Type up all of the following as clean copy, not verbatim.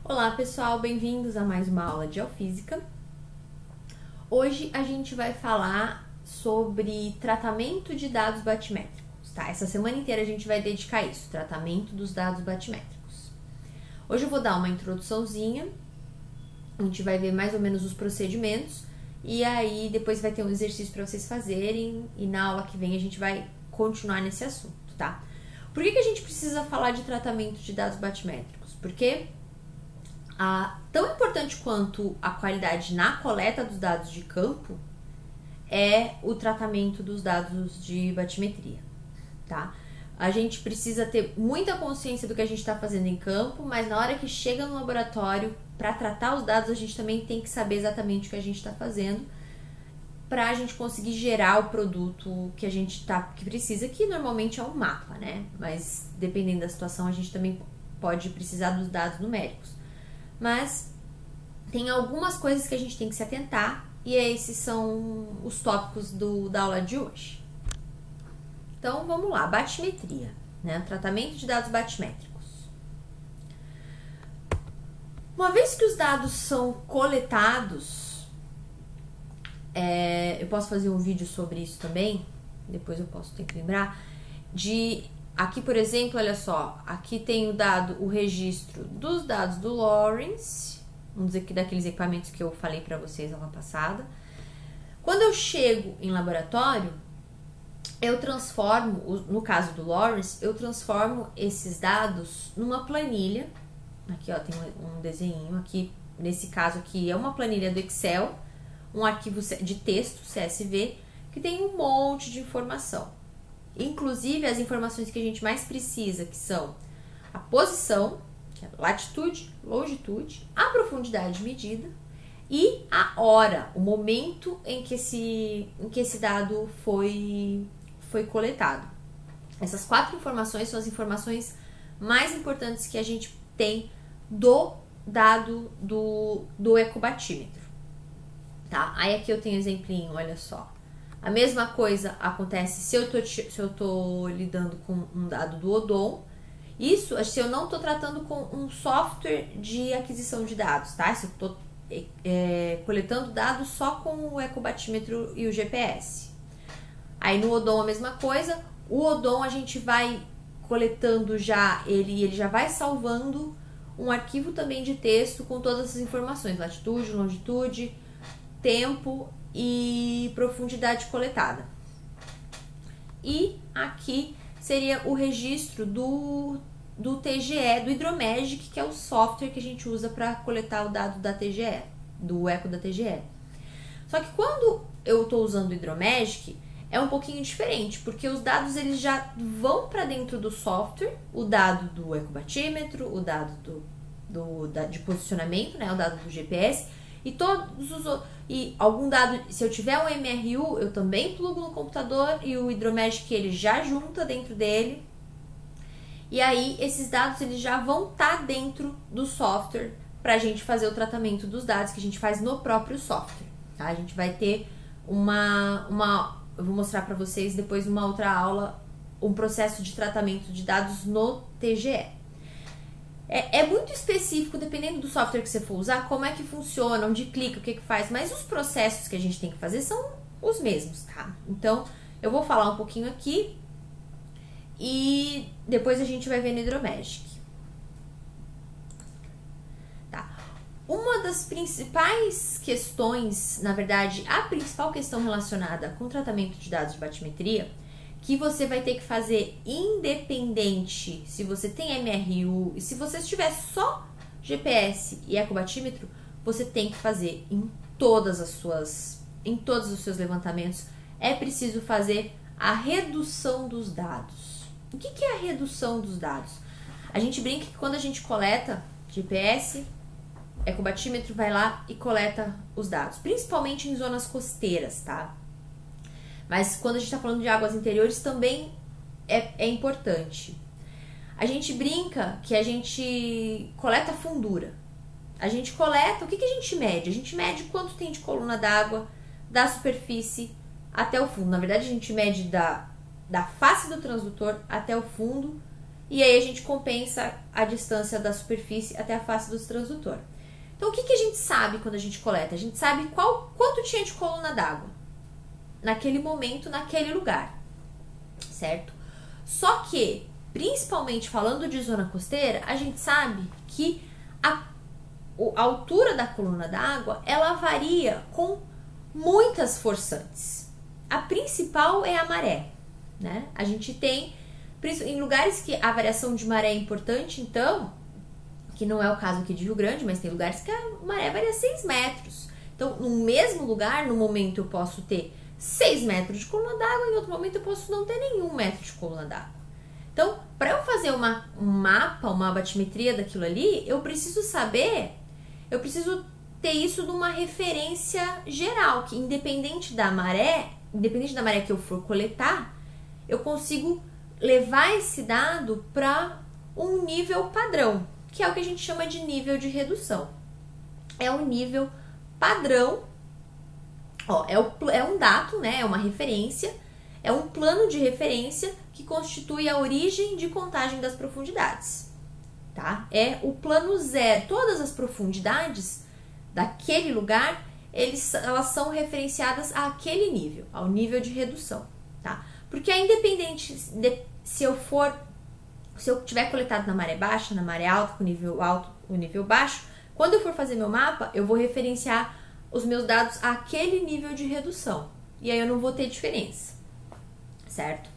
Olá pessoal, bem-vindos a mais uma aula de Geofísica. Hoje a gente vai falar sobre tratamento de dados batimétricos, tá? Essa semana inteira a gente vai dedicar a isso, tratamento dos dados batimétricos. Hoje eu vou dar uma introduçãozinha, a gente vai ver mais ou menos os procedimentos e aí depois vai ter um exercício para vocês fazerem e na aula que vem a gente vai continuar nesse assunto, tá? Por que a gente precisa falar de tratamento de dados batimétricos? Porque tão importante quanto a qualidade na coleta dos dados de campo é o tratamento dos dados de batimetria, tá? A gente precisa ter muita consciência do que a gente está fazendo em campo, mas na hora que chega no laboratório, para tratar os dados, a gente também tem que saber exatamente o que a gente está fazendo para a gente conseguir gerar o produto que a gente que precisa, que normalmente é um mapa, né? Mas dependendo da situação, a gente também pode precisar dos dados numéricos. Mas tem algumas coisas que a gente tem que se atentar e esses são os tópicos da aula de hoje. Então vamos lá, batimetria, né? Tratamento de dados batimétricos. Uma vez que os dados são coletados, eu posso fazer um vídeo sobre isso também, depois eu posso ter que lembrar, aqui, por exemplo, olha só, aqui tem o registro dos dados do Lawrence, um daqueles equipamentos que eu falei para vocês na aula passada. Quando eu chego em laboratório, eu transformo, no caso do Lawrence, eu transformo esses dados numa planilha. Aqui, ó, tem um desenho aqui, nesse caso aqui é uma planilha do Excel, um arquivo de texto, CSV, que tem um monte de informação. Inclusive as informações que a gente mais precisa, que são a posição, que é latitude, longitude, a profundidade medida e a hora, o momento em que esse dado foi coletado. Essas 4 informações são as informações mais importantes que a gente tem do dado do ecobatímetro, tá? Aí aqui eu tenho um exemplinho, olha só. A mesma coisa acontece se eu tô lidando com um dado do Odon. Isso se eu não tô tratando com um software de aquisição de dados, tá? Se eu tô coletando dados só com o ecobatímetro e o GPS. Aí no Odon a mesma coisa. O Odon a gente vai coletando ele já vai salvando um arquivo também de texto com todas essas informações, latitude, longitude, tempo e profundidade coletada. E aqui seria o registro do TGE, do Hydromagic, que é o software que a gente usa para coletar o dado da TGE, do eco da TGE. Só que quando eu estou usando o Hydromagic, é um pouquinho diferente, porque os dados eles já vão para dentro do software, o dado do ecobatímetro, o dado de posicionamento, né, o dado do GPS, e algum dado, se eu tiver um MRU, eu também plugo no computador e o Hydromagic ele já junta dentro dele. E aí esses dados eles já vão estar dentro do software para a gente fazer o tratamento dos dados que a gente faz no próprio software, tá? A gente vai ter eu vou mostrar para vocês depois numa outra aula um processo de tratamento de dados no TGE. É muito específico, dependendo do software que você for usar, como é que funciona, onde clica, o que faz, mas os processos que a gente tem que fazer são os mesmos, tá? Então, eu vou falar um pouquinho aqui e depois a gente vai ver no Hydromagic. Tá. Uma das principais questões, na verdade, a principal questão relacionada com o tratamento de dados de batimetria, que você vai ter que fazer independente se você tem MRU e se você tiver só GPS e ecobatímetro, você tem que fazer em todos os seus levantamentos, é preciso fazer a redução dos dados. O que é a redução dos dados? A gente brinca que quando a gente coleta GPS, ecobatímetro vai lá e coleta os dados, principalmente em zonas costeiras, tá? Mas quando a gente está falando de águas interiores também é importante. A gente brinca que a gente coleta fundura. A gente coleta, o que a gente mede? A gente mede quanto tem de coluna d'água da superfície até o fundo. Na verdade, a gente mede da face do transdutor até o fundo e aí a gente compensa a distância da superfície até a face do transdutor. Então, o que a gente sabe quando a gente coleta? A gente sabe quanto tinha de coluna d'água naquele momento, naquele lugar, certo? Só que, principalmente falando de zona costeira, a gente sabe que a altura da coluna d'água, ela varia com muitas forçantes. A principal é a maré, né? A gente tem, em lugares que a variação de maré é importante, então, que não é o caso aqui de Rio Grande, mas tem lugares que a maré varia 6 metros. Então, no mesmo lugar, no momento eu posso ter 6 metros de coluna d'água, em outro momento eu posso não ter nenhum metro de coluna d'água. Então, para eu fazer um mapa, uma batimetria daquilo ali, eu preciso ter isso numa referência geral, que independente da maré que eu for coletar, eu consigo levar esse dado para um nível padrão, que é o que a gente chama de nível de redução. É um nível padrão, é um dado, né? É uma referência, é um plano de referência que constitui a origem de contagem das profundidades, tá? É o plano zero. Todas as profundidades daquele lugar, elas são referenciadas àquele nível, ao nível de redução, tá? Porque é independente se eu tiver coletado na maré baixa, na maré alta, com nível alto, o nível baixo, quando eu for fazer meu mapa, eu vou referenciar os meus dados àquele nível de redução. E aí eu não vou ter diferença, certo?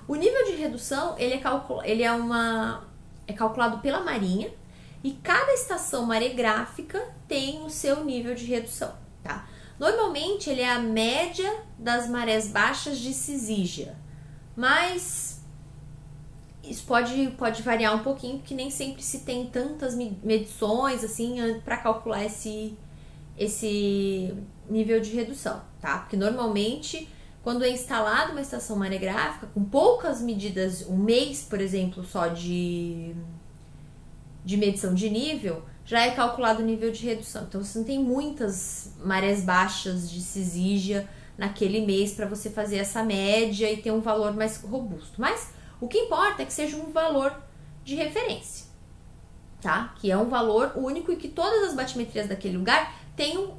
O nível de redução, ele é calculado pela Marinha e cada estação maregráfica tem o seu nível de redução, tá? Normalmente, ele é a média das marés baixas de Cisígia, mas isso pode variar um pouquinho, porque nem sempre se tem tantas medições assim para calcular esse nível de redução, tá? Porque normalmente, quando é instalada uma estação maregráfica com poucas medidas, um mês, por exemplo, só de medição de nível, já é calculado o nível de redução. Então, você não tem muitas marés baixas de Cisígia naquele mês para você fazer essa média e ter um valor mais robusto. Mas o que importa é que seja um valor de referência, tá? Que é um valor único e que todas as batimetrias daquele lugar tenham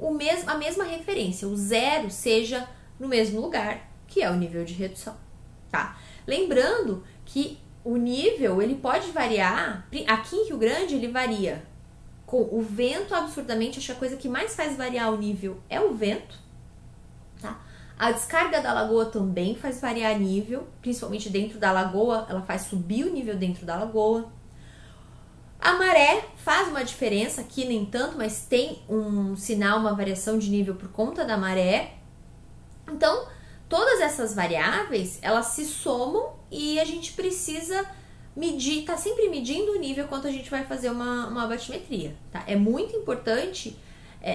a mesma referência. O zero seja no mesmo lugar, que é o nível de redução, tá? Lembrando que o nível, ele pode variar, aqui em Rio Grande ele varia com o vento absurdamente, acho que a coisa que mais faz variar o nível é o vento, tá? A descarga da lagoa também faz variar nível, principalmente dentro da lagoa, ela faz subir o nível dentro da lagoa. A maré faz uma diferença, aqui nem tanto, mas tem um sinal, uma variação de nível por conta da maré. Então, todas essas variáveis, elas se somam e a gente precisa medir, tá sempre medindo o nível quando a gente vai fazer uma batimetria, tá? É muito importante,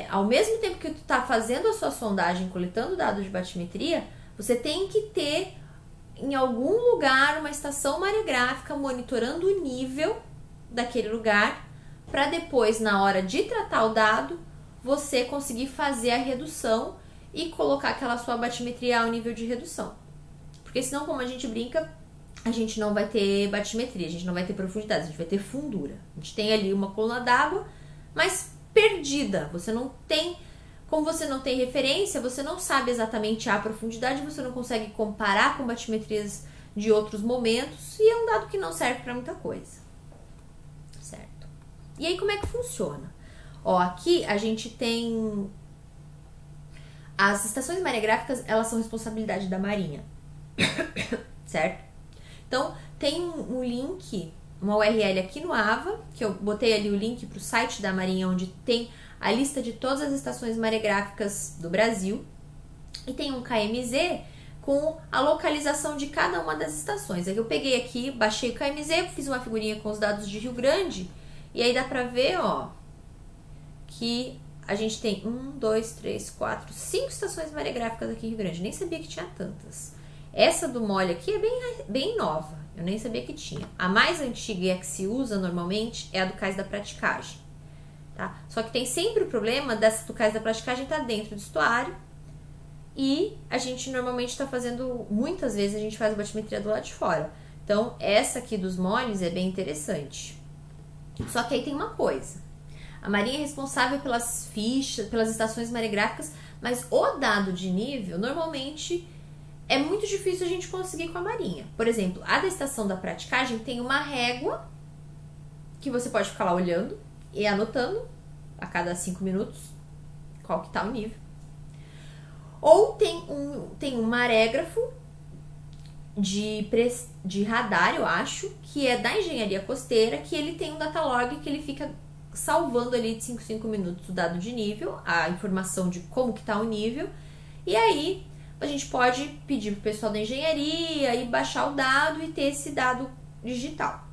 ao mesmo tempo que tu tá fazendo a sua sondagem, coletando dados de batimetria, você tem que ter em algum lugar uma estação maregráfica monitorando o nível daquele lugar, para depois, na hora de tratar o dado, você conseguir fazer a redução e colocar aquela sua batimetria ao nível de redução. Porque senão, como a gente brinca, a gente não vai ter batimetria, a gente não vai ter profundidade, a gente vai ter fundura. A gente tem ali uma coluna d'água, mas perdida. Como você não tem referência, você não sabe exatamente a profundidade, você não consegue comparar com batimetrias de outros momentos e é um dado que não serve para muita coisa. Certo? E aí, como é que funciona? Aqui a gente tem as estações maregráficas, elas são responsabilidade da Marinha, certo? Então, tem um link, uma URL aqui no AVA, que eu botei ali o link para o site da Marinha, onde tem a lista de todas as estações maregráficas do Brasil, e tem um KMZ com a localização de cada uma das estações. Aí eu peguei aqui, baixei o KMZ, fiz uma figurinha com os dados de Rio Grande, e aí dá para ver, que a gente tem 5 estações maregráficas aqui em Rio Grande. Nem sabia que tinha tantas. Essa do Molho aqui é bem nova. Eu nem sabia que tinha. A mais antiga e a que se usa normalmente é a do Cais da Praticagem, tá? Só que tem sempre o problema dessa do Cais da Praticagem estar dentro do estuário. E a gente normalmente está fazendo, muitas vezes a gente faz a batimetria do lado de fora. Então, essa aqui dos moles é bem interessante. Só que aí tem uma coisa. A Marinha é responsável pelas fichas, pelas estações maregráficas, mas o dado de nível, normalmente, é muito difícil a gente conseguir com a Marinha. Por exemplo, a da estação da praticagem tem uma régua que você pode ficar lá olhando e anotando a cada 5 minutos qual que tá o nível. Ou tem um marégrafo de radar, eu acho, que é da engenharia costeira, que ele tem um datalog que ele fica salvando ali de 5 minutos o dado de nível, a informação de como que tá o nível, e aí a gente pode pedir pro pessoal da engenharia e baixar o dado e ter esse dado digital.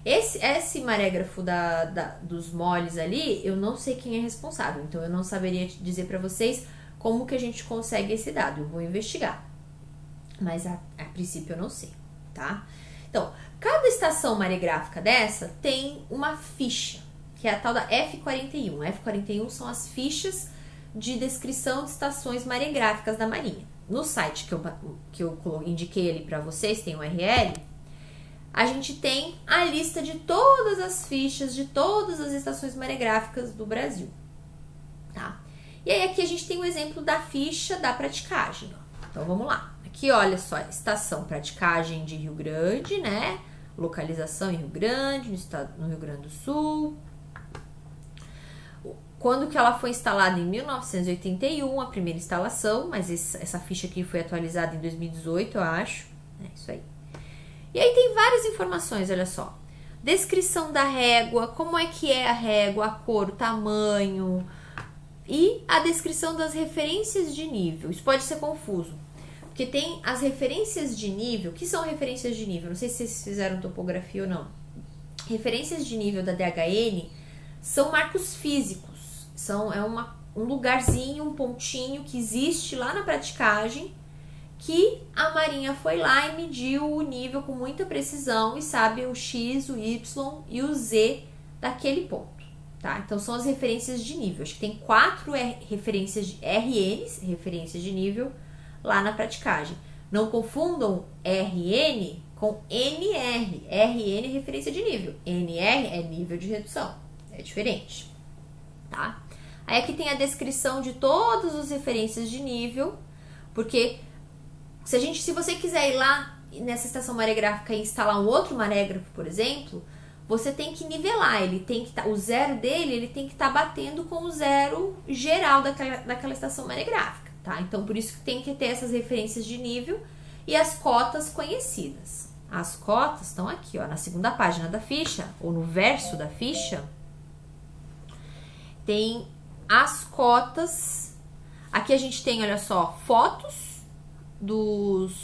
Esse marégrafo dos moles ali, eu não sei quem é responsável, então eu não saberia dizer para vocês como que a gente consegue esse dado, eu vou investigar. Mas a princípio eu não sei, tá? Então, cada estação maregráfica dessa tem uma ficha, que é a tal da F41. F41 são as fichas de descrição de estações maregráficas da Marinha. No site que eu indiquei ali para vocês, tem o URL, a gente tem a lista de todas as fichas de todas as estações maregráficas do Brasil, tá? E aí aqui a gente tem o exemplo da ficha da praticagem, ó. Então vamos lá. Aqui, olha só, estação praticagem de Rio Grande, né? Localização em Rio Grande, no Rio Grande do Sul. Quando que ela foi instalada? Em 1981, a primeira instalação, mas essa ficha aqui foi atualizada em 2018, eu acho. É isso aí. E aí tem várias informações, olha só. Descrição da régua, como é que é a régua, a cor, o tamanho e a descrição das referências de nível. Isso pode ser confuso, porque tem as referências de nível. O que são referências de nível? Não sei se vocês fizeram topografia ou não. Referências de nível da DHN são marcos físicos. Um lugarzinho, um pontinho que existe lá na praticagem, que a Marinha foi lá e mediu o nível com muita precisão e sabe o X, o Y e o Z daquele ponto, tá? Então são as referências de nível. Acho que tem 4 referências de RNs, referências de nível, lá na praticagem. Não confundam RN com NR. RN é referência de nível. NR é nível de redução. É diferente, tá? Aí aqui tem a descrição de todas as referências de nível, porque se você quiser ir lá nessa estação maregráfica e instalar um outro marégrafo, por exemplo, você tem que nivelar. Ele tem que o zero dele, ele tem que estar batendo com o zero geral daquela estação maregráfica, tá? Então, por isso que tem que ter essas referências de nível e as cotas conhecidas. As cotas estão aqui, ó, na segunda página da ficha, ou no verso da ficha, tem as cotas. Aqui a gente tem, olha só, fotos dos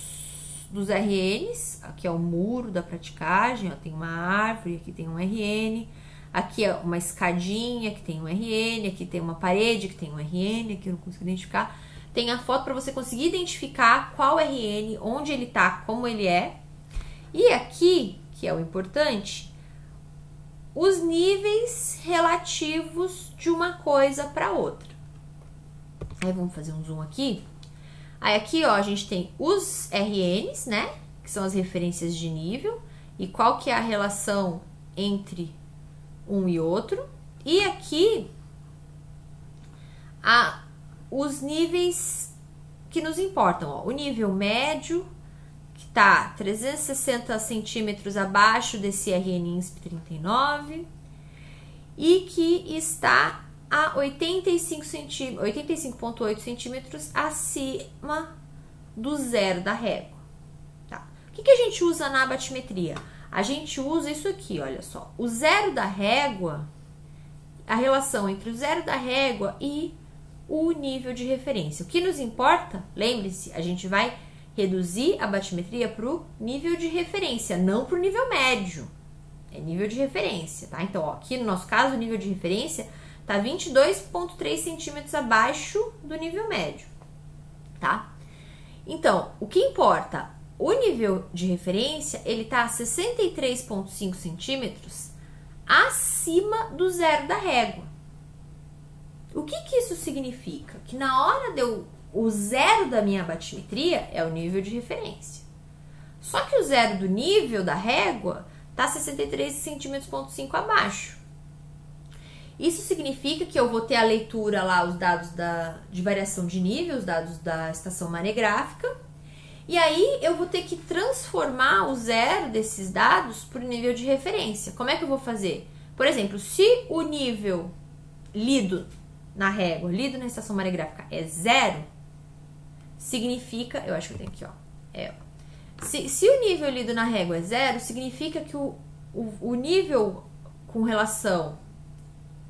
RNs. Aqui é o muro da praticagem, ó, tem uma árvore, aqui tem um RN, aqui é uma escadinha que tem um RN, aqui tem uma parede que tem um RN, aqui eu não consigo identificar. Tem a foto para você conseguir identificar qual RN, onde ele tá, como ele é. E aqui, que é o importante, os níveis relativos de uma coisa para outra. Aí vamos fazer um zoom aqui. Aí aqui, ó, a gente tem os RNs, né, que são as referências de nível, e qual que é a relação entre um e outro. E aqui, os níveis que nos importam, ó, o nível médio, que tá 360 centímetros abaixo desse RN INSP 39, e que está a 85,8 centímetros acima do zero da régua, tá? O que a gente usa na batimetria? A gente usa isso aqui, olha só. O zero da régua, a relação entre o zero da régua e o nível de referência. O que nos importa, lembre-se, a gente vai reduzir a batimetria para o nível de referência, não para o nível médio. É nível de referência, tá? Então, ó, aqui no nosso caso, o nível de referência tá 22,3 centímetros abaixo do nível médio, tá? Então, o que importa? O nível de referência, ele tá a 63,5 centímetros acima do zero da régua. O que isso significa? Que na hora o zero da minha batimetria é o nível de referência. Só que o zero do nível da régua está 63 centímetros,5 abaixo. Isso significa que eu vou ter a leitura lá, os dados de variação de nível, os dados da estação maregráfica, e aí eu vou ter que transformar o zero desses dados para o nível de referência. Como é que eu vou fazer? Por exemplo, se o nível lido na régua, lido na estação maregráfica é 0, significa, eu acho que eu tenho aqui, ó, se o nível lido na régua é 0, significa que o nível com relação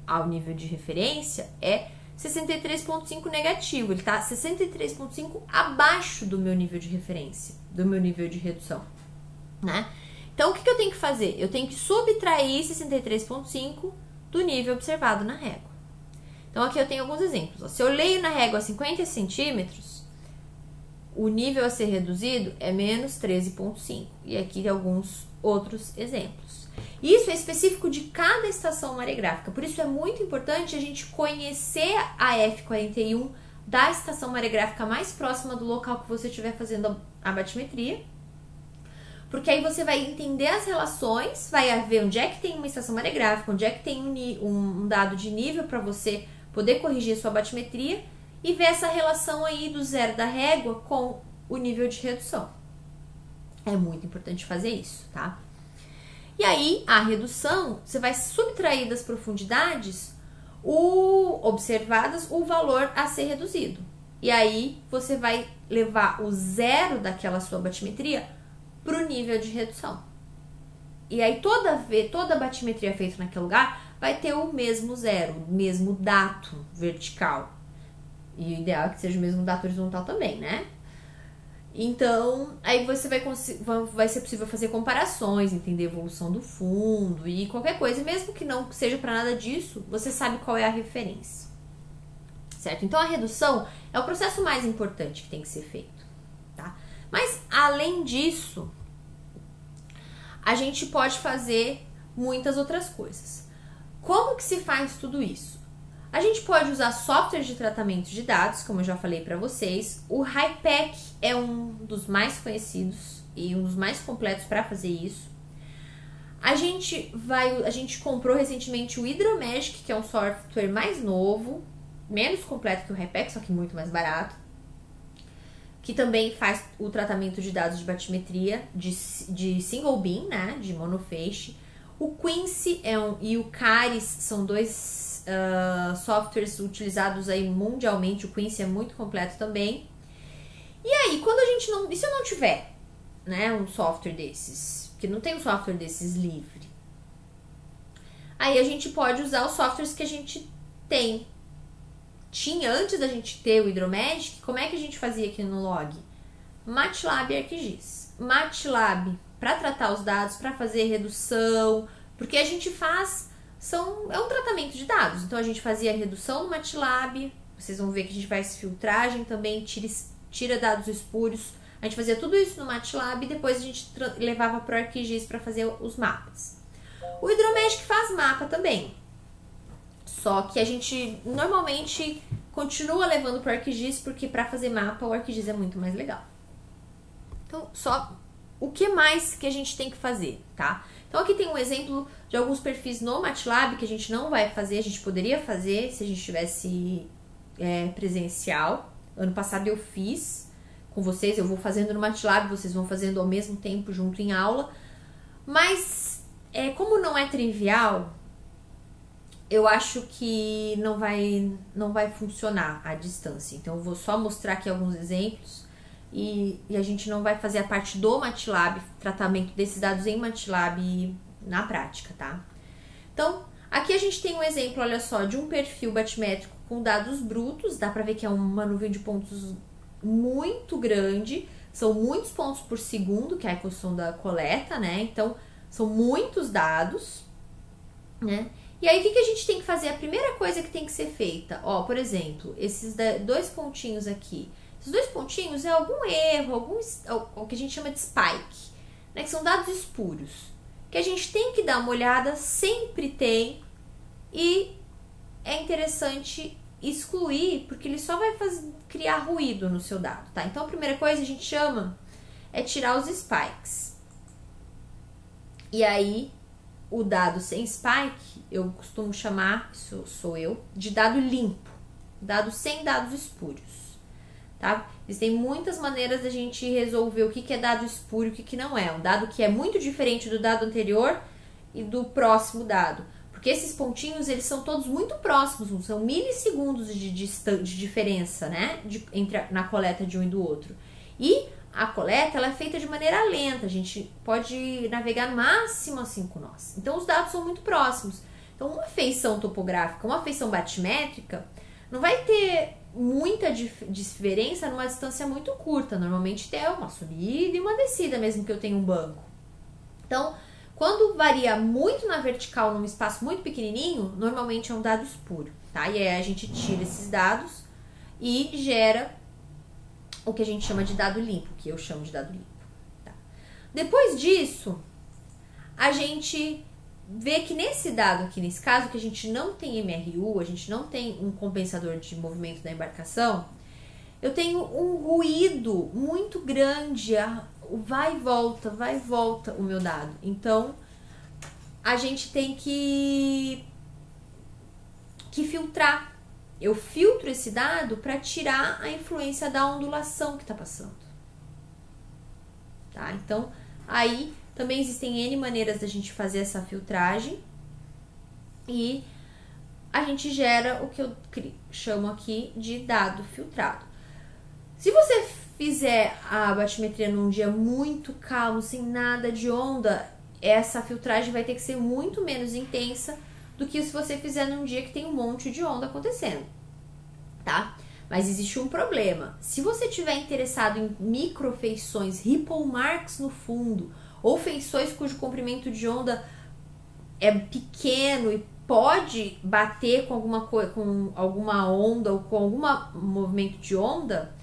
ao nível de referência é 63,5 negativo. Ele está 63,5 abaixo do meu nível de referência, do meu nível de redução, né? Então, o que eu tenho que fazer? Eu tenho que subtrair 63,5 do nível observado na régua. Então, aqui eu tenho alguns exemplos. Ó. Se eu leio na régua 50 centímetros, o nível a ser reduzido é menos 13,5. E aqui tem alguns outros exemplos. Isso é específico de cada estação maregráfica. Por isso é muito importante a gente conhecer a F41 da estação maregráfica mais próxima do local que você estiver fazendo a batimetria. Porque aí você vai entender as relações, vai ver onde é que tem uma estação maregráfica, onde é que tem um dado de nível para você poder corrigir a sua batimetria e ver essa relação aí do zero da régua com o nível de redução. É muito importante fazer isso, tá? E aí, a redução, você vai subtrair das profundidades observadas o valor a ser reduzido. E aí, você vai levar o zero daquela sua batimetria para o nível de redução. E aí, toda batimetria feita naquele lugar vai ter o mesmo zero, o mesmo dato vertical. E o ideal é que seja o mesmo dato horizontal também, né? Então, aí vai ser possível fazer comparações, entender a evolução do fundo e qualquer coisa. E mesmo que não seja para nada disso, você sabe qual é a referência. Certo? Então, a redução é o processo mais importante que tem que ser feito, tá? Mas, além disso, a gente pode fazer muitas outras coisas. Como que se faz tudo isso? A gente pode usar softwares de tratamento de dados, como eu já falei para vocês. O HiPACK é um dos mais conhecidos e um dos mais completos para fazer isso. A gente comprou recentemente o Hydromagic, que é um software mais novo, menos completo que o HiPACK, só que muito mais barato, que também faz o tratamento de dados de batimetria de single beam, né, de monofeixe. O Quincy e o Caris são dois softwares utilizados aí mundialmente. O Quincy é muito completo também. E aí, quando a gente não... E se eu não tiver, né, um software desses? Porque não tem um software desses livre. Aí a gente pode usar os softwares que a gente tem. Tinha antes da gente ter o Hydromagic. Como é que a gente fazia aqui no log? MATLAB e ArcGIS. MATLAB para tratar os dados, para fazer redução, porque a gente faz... É um tratamento de dados. Então, a gente fazia a redução no MATLAB. Vocês vão ver que a gente faz filtragem também, tira dados espúrios. A gente fazia tudo isso no MATLAB e depois a gente levava para o ArcGIS para fazer os mapas. O Hydromagic faz mapa também. Só que a gente normalmente continua levando para o ArcGIS, porque para fazer mapa o ArcGIS é muito mais legal. Então, só o que mais que a gente tem que fazer, tá? Então, aqui tem um exemplo de alguns perfis no MATLAB que a gente não vai fazer, a gente poderia fazer se a gente tivesse presencial. Ano passado eu fiz com vocês, eu vou fazendo no MATLAB, vocês vão fazendo ao mesmo tempo junto em aula. Mas, como não é trivial, eu acho que não vai funcionar à distância. Então, eu vou só mostrar aqui alguns exemplos. E a gente não vai fazer a parte do MATLAB, tratamento desses dados em MATLAB na prática, tá? Então, aqui a gente tem um exemplo, olha só, de um perfil batimétrico com dados brutos. Dá pra ver que é uma nuvem de pontos muito grande. São muitos pontos por segundo, que é a equação da coleta, né? Então, são muitos dados, né? E aí, o que a gente tem que fazer? A primeira coisa que tem que ser feita, ó, por exemplo, esses dois pontinhos aqui. Esses dois pontinhos é algum erro, o que a gente chama de spike, né, que são dados espúrios, que a gente tem que dar uma olhada, sempre tem, e é interessante excluir, porque ele só vai criar ruído no seu dado, tá? Então, a primeira coisa a gente chama é tirar os spikes. E aí, o dado sem spike, eu costumo chamar, isso sou eu, de dado limpo. Dado sem dados espúrios, tá? Existem muitas maneiras da gente resolver o que é dado espúrio e o que não é. Um dado que é muito diferente do dado anterior e do próximo dado. Porque esses pontinhos, eles são todos muito próximos, são milissegundos de diferença, né? Na coleta de um e do outro. E a coleta, ela é feita de maneira lenta, a gente pode navegar no máximo a 5 nós. Então, os dados são muito próximos. Então, uma feição topográfica, uma feição batimétrica, não vai ter muita diferença numa distância muito curta. Normalmente tem uma subida e uma descida, mesmo que eu tenha um banco. Então, quando varia muito na vertical, num espaço muito pequenininho, normalmente é um dado espúrio, tá? E aí a gente tira esses dados e gera o que a gente chama de dado limpo, que eu chamo de dado limpo. Tá? Depois disso, a gente vê que nesse dado aqui, nesse caso, que a gente não tem MRU, a gente não tem um compensador de movimento da embarcação, eu tenho um ruído muito grande, vai e volta o meu dado. Então, a gente tem que filtrar. Eu filtro esse dado para tirar a influência da ondulação que está passando. Tá? Então, aí também existem N maneiras da gente fazer essa filtragem e a gente gera o que eu chamo aqui de dado filtrado. Se você fizer a batimetria num dia muito calmo, sem nada de onda, essa filtragem vai ter que ser muito menos intensa do que se você fizer num dia que tem um monte de onda acontecendo, tá? Mas existe um problema. Se você estiver interessado em microfeições, ripple marks no fundo, ou feições cujo comprimento de onda é pequeno e pode bater com alguma coisa, com alguma onda ou com algum movimento de onda,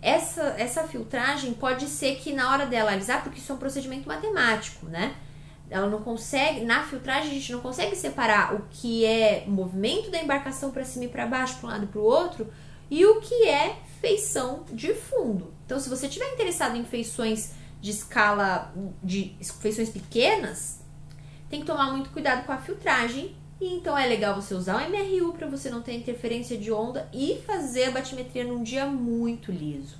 essa filtragem pode ser que na hora dela analisar, porque isso é um procedimento matemático, né? Ela não consegue, na filtragem a gente não consegue separar o que é movimento da embarcação para cima e para baixo, para um lado e para o outro, e o que é feição de fundo. Então, se você estiver interessado em feições de escala, de feições pequenas, tem que tomar muito cuidado com a filtragem. E então é legal você usar o MRU para você não ter interferência de onda e fazer a batimetria num dia muito liso,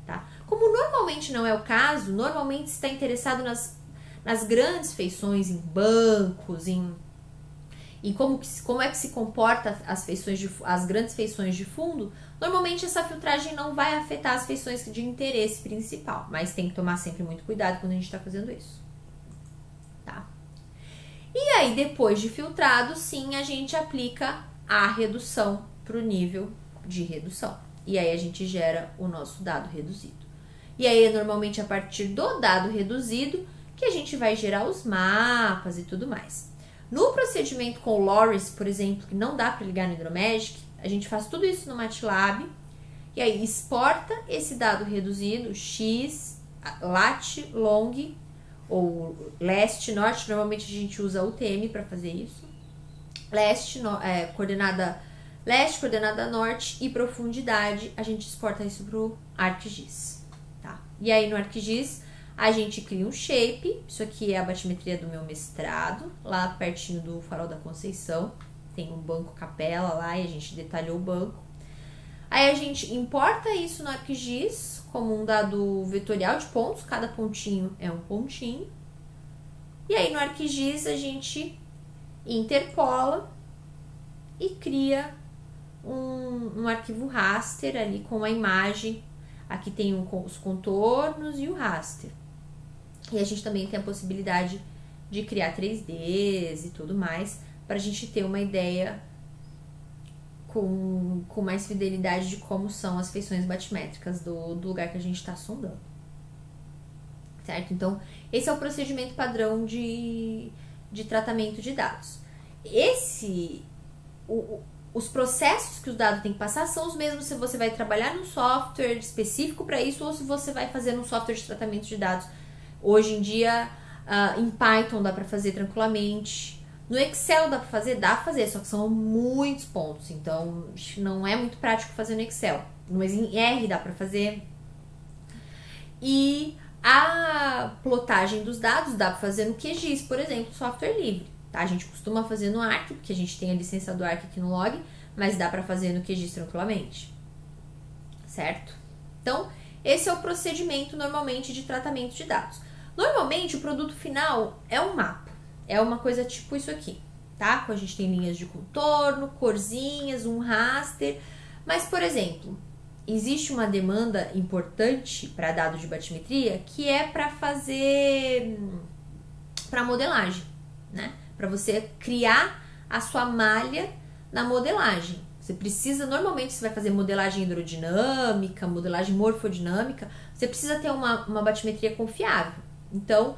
tá? Como normalmente não é o caso, normalmente você está interessado nas grandes feições, em bancos, em como é que se comporta as grandes feições de fundo, normalmente essa filtragem não vai afetar as feições de interesse principal, mas tem que tomar sempre muito cuidado quando a gente está fazendo isso, tá? E aí, depois de filtrado, sim, a gente aplica a redução para o nível de redução. E aí a gente gera o nosso dado reduzido. E aí, é normalmente a partir do dado reduzido que a gente vai gerar os mapas e tudo mais. No procedimento com o Loris, por exemplo, que não dá para ligar no Hydromagic, a gente faz tudo isso no MATLAB e aí exporta esse dado reduzido, x, lat, long, ou leste, norte, normalmente a gente usa UTM para fazer isso. Coordenada leste, coordenada norte e profundidade, a gente exporta isso para o ArcGIS, tá? E aí no ArcGIS a gente cria um shape, isso aqui é a batimetria do meu mestrado, lá pertinho do Farol da Conceição, tem um banco capela lá e a gente detalhou o banco. Aí a gente importa isso no ArcGIS como um dado vetorial de pontos, cada pontinho é um pontinho. E aí no ArcGIS a gente interpola e cria um arquivo raster ali com a imagem. Aqui tem os contornos e o raster. E a gente também tem a possibilidade de criar 3Ds e tudo mais, para a gente ter uma ideia com mais fidelidade de como são as feições batimétricas do lugar que a gente está sondando. Certo? Então, esse é o procedimento padrão de tratamento de dados. Os processos que o dado tem que passar são os mesmos se você vai trabalhar num software específico para isso ou se você vai fazer num software de tratamento de dados. Hoje em dia, em Python dá para fazer tranquilamente. No Excel dá para fazer, só que são muitos pontos, então não é muito prático fazer no Excel. Mas em R dá para fazer. E A plotagem dos dados dá para fazer no QGIS, por exemplo, software livre. Tá? A gente costuma fazer no Arc, porque a gente tem a licença do Arc aqui no log, mas dá para fazer no QGIS tranquilamente. Certo? Então, esse é o procedimento normalmente de tratamento de dados. Normalmente, o produto final é um mapa. É uma coisa tipo isso aqui, tá? A gente tem linhas de contorno, corzinhas, um raster. Mas, por exemplo, existe uma demanda importante para dados de batimetria que é para fazer para modelagem, né? Para você criar a sua malha na modelagem. Você precisa, normalmente você vai fazer modelagem hidrodinâmica, modelagem morfodinâmica, você precisa ter uma batimetria confiável. Então,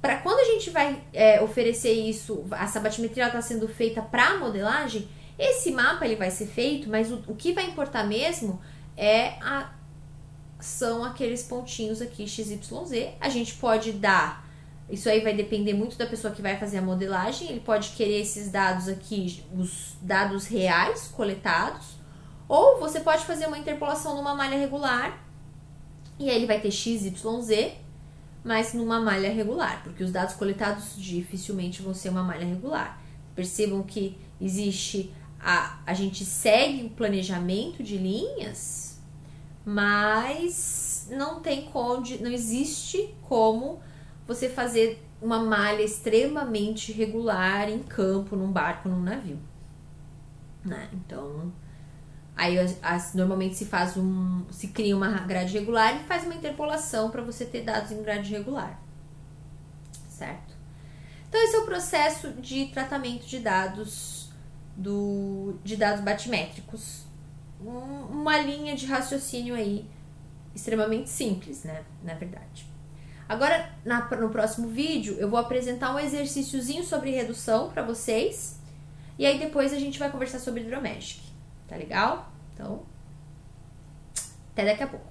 para quando a gente vai oferecer isso, essa batimetria está sendo feita para modelagem, esse mapa ele vai ser feito, mas o que vai importar mesmo são aqueles pontinhos aqui, XYZ. A gente pode dar, isso aí vai depender muito da pessoa que vai fazer a modelagem, ele pode querer esses dados aqui, os dados reais coletados, ou você pode fazer uma interpolação numa malha regular, e aí ele vai ter XYZ, mas numa malha regular, porque os dados coletados dificilmente vão ser uma malha regular. Percebam que existe, a gente segue o planejamento de linhas, mas não existe como você fazer uma malha extremamente regular em campo, num barco, num navio, né? Então, aí normalmente se cria uma grade regular e faz uma interpolação para você ter dados em grade regular, certo? Então, esse é o processo de tratamento de dados batimétricos. Uma linha de raciocínio aí extremamente simples, né? Na verdade. Agora, no próximo vídeo, eu vou apresentar um exercíciozinho sobre redução para vocês. E aí depois a gente vai conversar sobre Hydromagic. Tá legal? Então, até daqui a pouco.